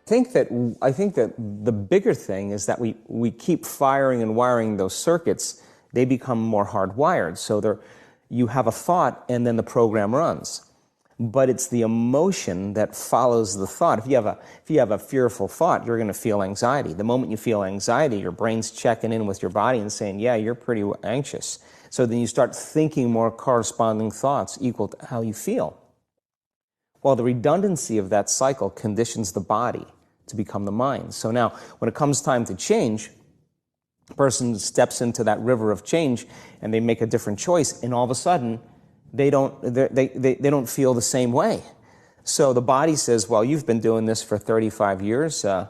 I think that the bigger thing is that we keep firing and wiring those circuits. They become more hardwired. So you have a thought and then the program runs. But it's the emotion that follows the thought. If you have a fearful thought, you're going to feel anxiety. The moment you feel anxiety, your brain's checking in with your body and saying, yeah, you're pretty anxious. So then you start thinking more corresponding thoughts equal to how you feel. Well, the redundancy of that cycle conditions the body to become the mind. So now, when it comes time to change, a person steps into that river of change and they make a different choice, and all of a sudden, they don't feel the same way. So the body says, well, you've been doing this for 35 years. You're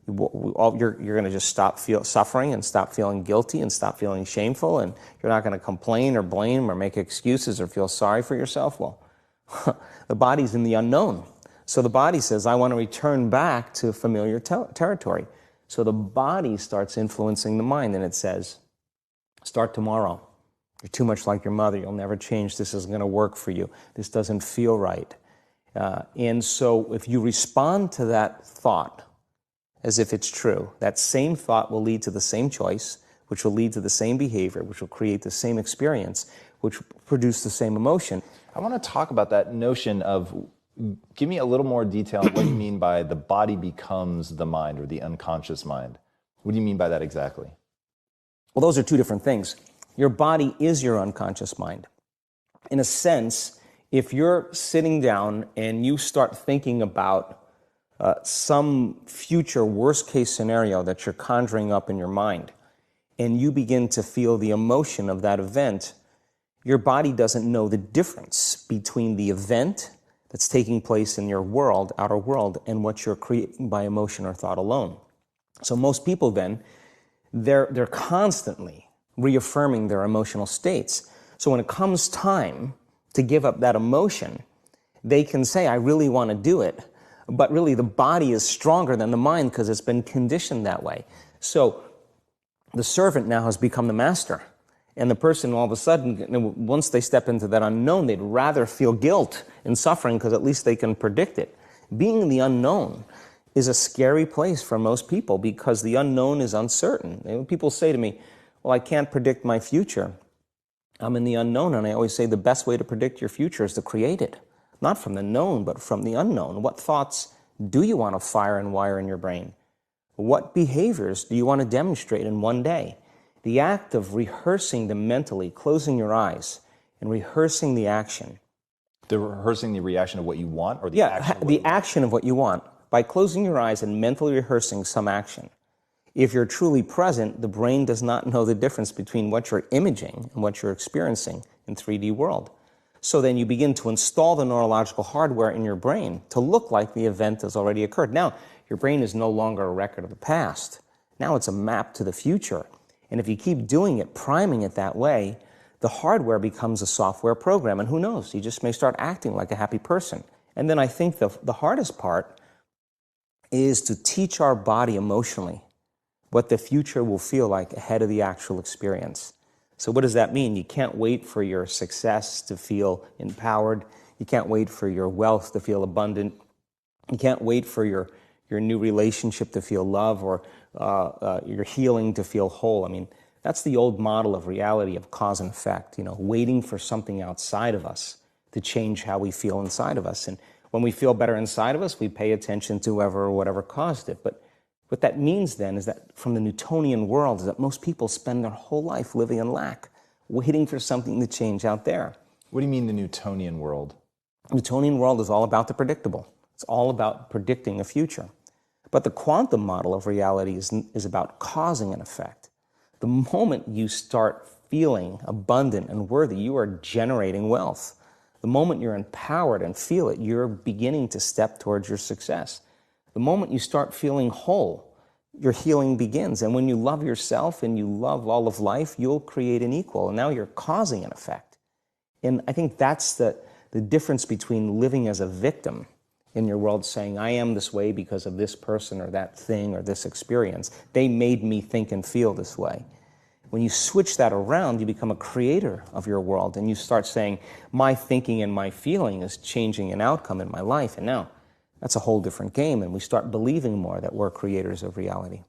going to just stop suffering and stop feeling guilty and stop feeling shameful, and you're not going to complain or blame or make excuses or feel sorry for yourself. Well, the body's in the unknown. So the body says, I want to return back to familiar territory. So the body starts influencing the mind, and it says, start tomorrow. You're too much like your mother. You'll never change. This isn't going to work for you. This doesn't feel right. And so if you respond to that thought as if it's true, that same thought will lead to the same choice, which will lead to the same behavior, which will create the same experience, which will produce the same emotion. I want to talk about that notion of, give me a little more detail on what you mean by the body becomes the mind or the unconscious mind. What do you mean by that exactly? Well, those are two different things. Your body is your unconscious mind. In a sense, if you're sitting down and you start thinking about some future worst-case scenario that you're conjuring up in your mind, and you begin to feel the emotion of that event, your body doesn't know the difference between the event that's taking place in your world, outer world, and what you're creating by emotion or thought alone. So most people then, they're constantly reaffirming their emotional states. So when it comes time to give up that emotion, they can say, I really want to do it, but really the body is stronger than the mind because it's been conditioned that way. So the servant now has become the master. And the person, all of a sudden, once they step into that unknown, they'd rather feel guilt and suffering because at least they can predict it. Being in the unknown is a scary place for most people because the unknown is uncertain. People say to me, well, I can't predict my future. I'm in the unknown, and I always say the best way to predict your future is to create it. Not from the known, but from the unknown. What thoughts do you want to fire and wire in your brain? What behaviors do you want to demonstrate in one day? The act of rehearsing them mentally, closing your eyes, and rehearsing the action. Rehearsing the reaction of what you want, or the action of what the action of what you want. By closing your eyes and mentally rehearsing some action. If you're truly present, the brain does not know the difference between what you're imaging and what you're experiencing in 3D world. So then you begin to install the neurological hardware in your brain to look like the event has already occurred. Now, your brain is no longer a record of the past. Now it's a map to the future. And if you keep doing it, priming it that way, the hardware becomes a software program. And who knows, you just may start acting like a happy person. And then I think the hardest part is to teach our body emotionally what the future will feel like ahead of the actual experience. So what does that mean? You can't wait for your success to feel empowered. You can't wait for your wealth to feel abundant. You can't wait for your new relationship to feel love or your healing to feel whole. I mean, that's the old model of reality of cause and effect, waiting for something outside of us to change how we feel inside of us. And when we feel better inside of us, we pay attention to whoever or whatever caused it. But what that means then is that from the Newtonian world is that most people spend their whole life living in lack, waiting for something to change out there. What do you mean the Newtonian world? The Newtonian world is all about the predictable. It's all about predicting a future. But the quantum model of reality is about causing an effect. The moment you start feeling abundant and worthy, you are generating wealth. The moment you're empowered and feel it, you're beginning to step towards your success. The moment you start feeling whole, your healing begins. And when you love yourself and you love all of life, you'll create an equal. And now you're causing an effect. And I think that's the difference between living as a victim in your world, saying, I am this way because of this person or that thing or this experience. They made me think and feel this way. When you switch that around, you become a creator of your world, and you start saying, my thinking and my feeling is changing an outcome in my life. And now, that's a whole different game, and we start believing more that we're creators of reality.